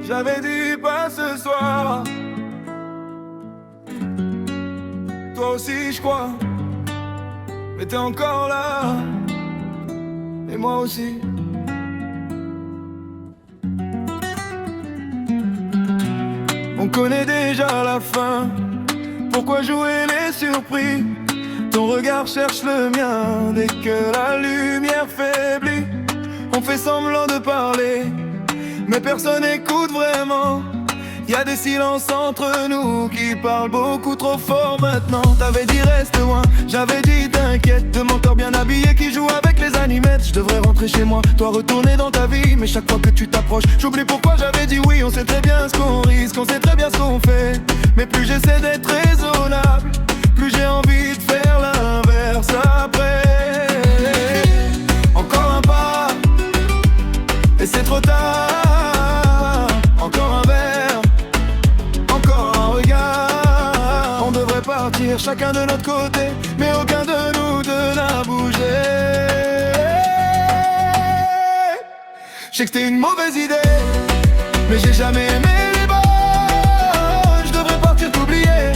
J'avais dit pas ce soir. Toi aussi je crois, mais t'es encore là. Et moi aussi. On connaît déjà la fin. Pourquoi jouer les surpris? Ton regard cherche le mien dès que la lumière faiblit. On fait semblant de parler, mais personne n'écoute vraiment. Y a des silences entre nous qui parlent beaucoup trop fort maintenant. T'avais dit reste loin, j'avais dit t'inquiète. De menteur bien habillé qui joue avec les animettes. Je devrais rentrer chez moi, toi retourner dans ta vie. Mais chaque fois que tu t'approches, j'oublie pourquoi j'avais dit oui. On sait très bien ce qu'on risque, on sait très bien ce qu'on fait. Mais plus j'essaie d'être raisonnable, plus j'ai envie de faire l'inverse après. Encore un pas, et c'est trop tard. Encore un verre, encore un regard. On devrait partir chacun de notre côté, mais aucun de nous deux n'a bougé. Je sais que c'était une mauvaise idée, mais j'ai jamais aimé les bords. Je devrais partir t'oublier,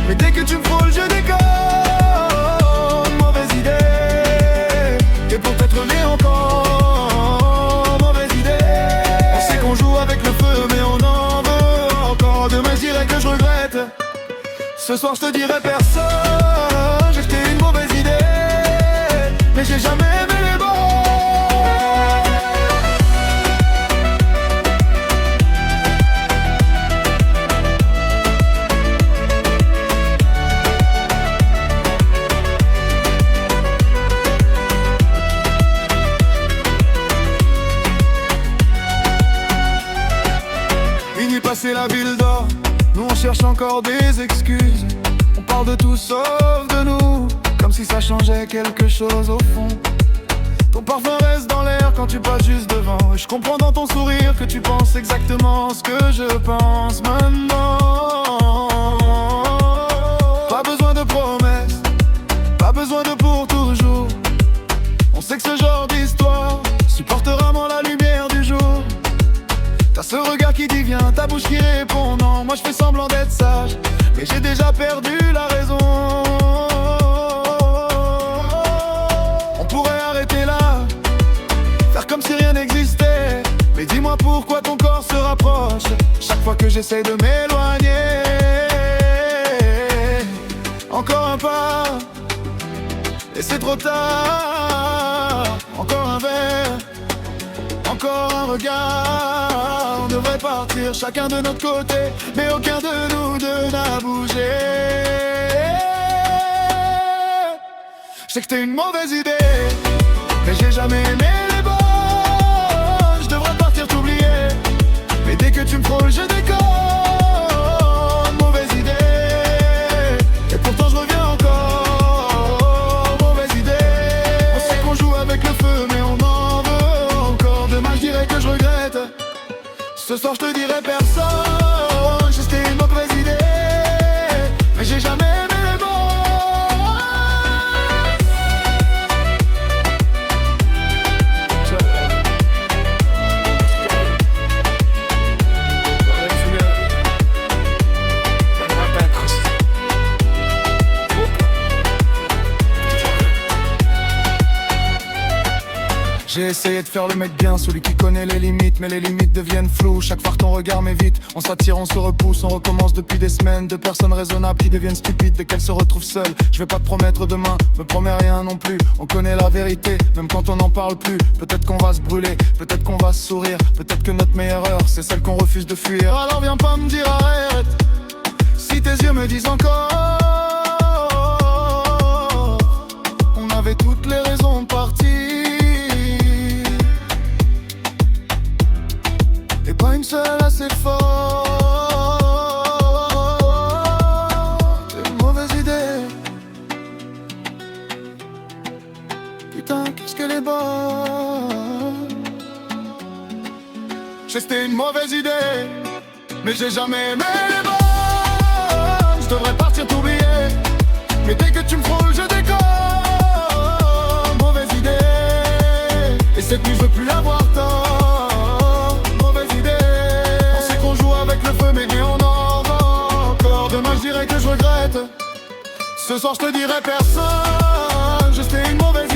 mais dès que tu me frôles je déconne. Mauvaise idée, et pour t'être né encore. Mauvaise idée, on sait qu'on joue avec le feu mais on en veut encore. Demain je dirai que je regrette, ce soir je te dirai personne. J'ai fait une mauvaise idée, mais j'ai jamais aimé les bords. C'est la ville d'or, nous on cherche encore des excuses. On parle de tout sauf de nous, comme si ça changeait quelque chose au fond. Ton parfum reste dans l'air quand tu passes juste devant. Et je comprends dans ton sourire que tu penses exactement ce que je pense maintenant. Pas besoin de promesses, pas besoin de pour toujours. On sait que ce genre d'histoire supporte rarement la lumière du jour. T'as ce regard qui dit viens, ta bouche qui répond non. Moi je fais semblant d'être sage, mais j'ai déjà perdu la raison. On pourrait arrêter là, faire comme si rien n'existait. Mais dis-moi pourquoi ton corps se rapproche chaque fois que j'essaie de m'éloigner. Encore un pas, et c'est trop tard. Encore un verre, encore un regard. On devrait partir chacun de notre côté, mais aucun de nous deux n'a bougé. Je sais que c'était une mauvaise idée, mais j'ai jamais aimé les bords. Je devrais partir t'oublier, mais dès que tu me frôles je déconne. Mauvaise idée, et pourtant je reviens encore. Mauvaise idée, on sait qu'on joue avec le feu mais on en veut encore. Demain je dirai que je regrette, ce soir je te dirai personne. C'était une mauvaise idée, mais j'ai jamais aimé les bords. J'ai essayé de faire le mec bien, celui qui connaît les limites. Mais les limites deviennent floues, chaque fois que ton regard m'évite. On s'attire, on se repousse, on recommence depuis des semaines. Deux personnes raisonnables qui deviennent stupides dès qu'elles se retrouvent seules. Je vais pas te promettre demain, me promets rien non plus. On connaît la vérité, même quand on n'en parle plus. Peut-être qu'on va se brûler, peut-être qu'on va se sourire. Peut-être que notre meilleure heure, c'est celle qu'on refuse de fuir. Alors viens pas me dire arrête, si tes yeux me disent encore. On avait toutes les raisons de partir, et pas une seule assez forte. C'est une mauvaise idée, putain qu'est-ce qu'elle est bonne. Je sais que c'était une mauvaise idée, mais j'ai jamais aimé les bonnes. Je devrais partir t'oublier, mais dès que tu me frôles je déconne. Mauvaise idée, et cette nuit je veux plus avoir tort. Mauvaise idée, Ce soir je te dirai personne, juste une mauvaise